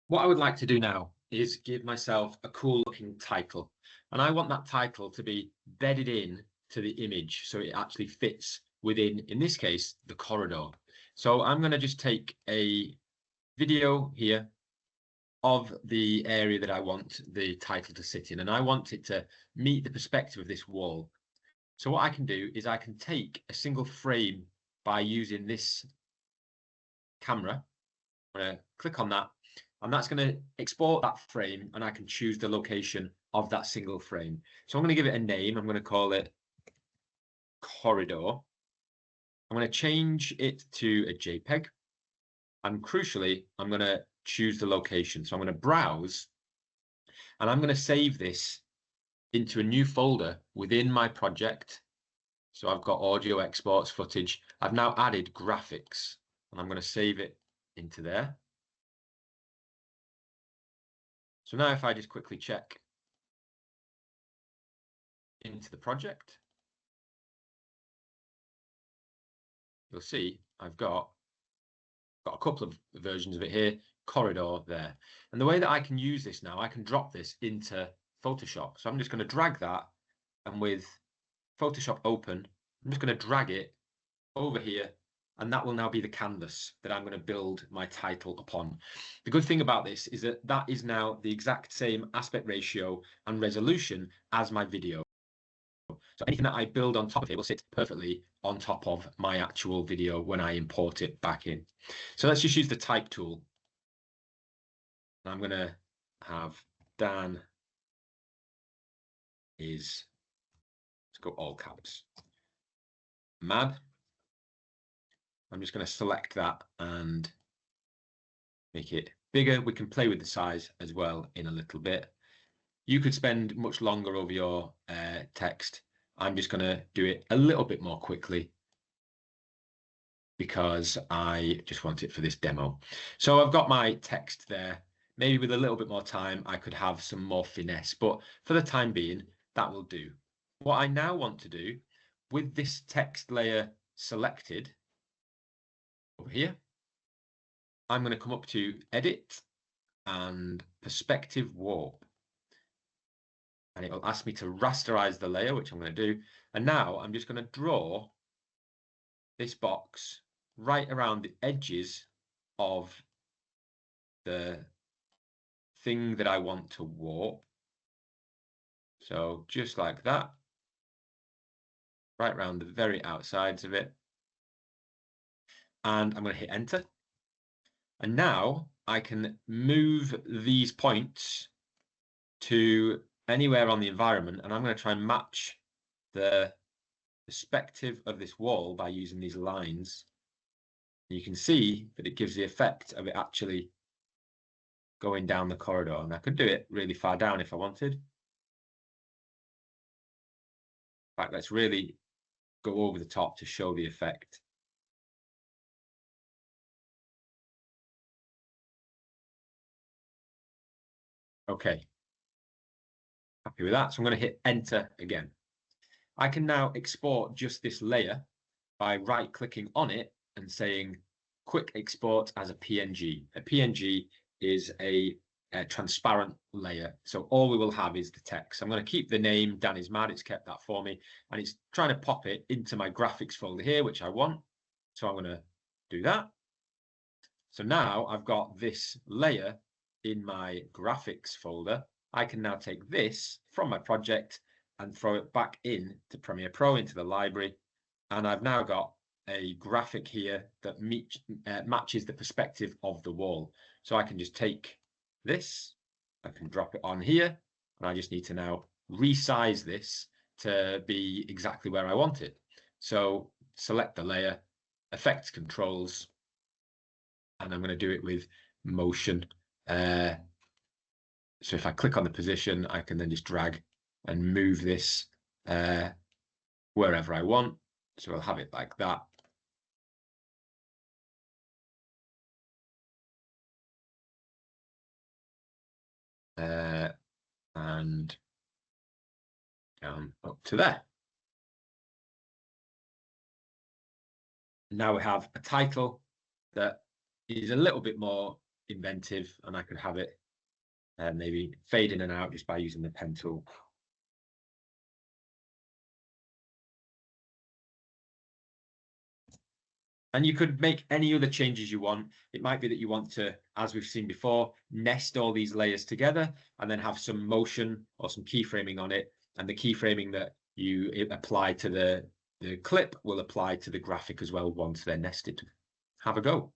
What I would like to do now is give myself a cool looking title. And I want that title to be bedded in to the image so it actually fits within, in this case, the corridor. So I'm going to just take a video here of the area that I want the title to sit in. And I want it to meet the perspective of this wall. So what I can do is I can take a single frame by using this camera. I'm going to click on that. And that's going to export that frame, and I can choose the location of that single frame. So I'm going to give it a name. I'm going to call it corridor. I'm going to change it to a JPEG. And crucially, I'm going to choose the location. So I'm going to browse, and I'm going to save this into a new folder within my project. So I've got audio exports, footage. I've now added graphics, and I'm going to save it into there. So now if I just quickly check into the project, you'll see I've got a couple of versions of it here, corridor there. And the way that I can use this now, I can drop this into Photoshop. So I'm just going to drag that, and with Photoshop open, I'm just going to drag it over here, and that will now be the canvas that I'm going to build my title upon. The good thing about this is that that is now the exact same aspect ratio and resolution as my video. So anything that I build on top of it will sit perfectly on top of my actual video when I import it back in. So let's just use the type tool. I'm going to have Dan is, let's go all caps, mad. I'm just going to select that and make it bigger. We can play with the size as well in a little bit. You could spend much longer over your text. I'm just going to do it a little bit more quickly because I just want it for this demo. So I've got my text there. Maybe with a little bit more time, I could have some more finesse, but for the time being, that will do. What I now want to do with this text layer selected over here, I'm going to come up to Edit and Perspective Warp. And it will ask me to rasterize the layer, which I'm going to do. And now I'm just going to draw this box right around the edges of the thing that I want to warp. So just like that, right around the very outsides of it. And I'm going to hit enter. And now I can move these points to anywhere on the environment, and I'm going to try and match the perspective of this wall by using these lines. You can see that it gives the effect of it actually going down the corridor, and I could do it really far down if I wanted. In fact, let's really go over the top to show the effect. Okay, happy with that. So I'm going to hit enter again. I can now export just this layer by right-clicking on it and saying quick export as a PNG. A PNG is a transparent layer. So all we will have is the text. I'm going to keep the name Dan is mad. It's kept that for me. And it's trying to pop it into my graphics folder here, which I want. So I'm going to do that. So now I've got this layer in my graphics folder. I can now take this from my project and throw it back in to Premiere Pro, into the library. And I've now got a graphic here that matches the perspective of the wall. So I can just take this, I can drop it on here, and I just need to now resize this to be exactly where I want it. So select the layer, effects controls, and I'm going to do it with motion. So if I click on the position, I can then just drag and move this wherever I want. So I'll have it like that. And down up to there. Now we have a title that is a little bit more inventive, and I could have it maybe fade in and out just by using the pen tool. And you could make any other changes you want. It might be that you want to, as we've seen before, nest all these layers together and then have some motion or some keyframing on it. And the keyframing that you apply to the clip will apply to the graphic as well once they're nested. Have a go.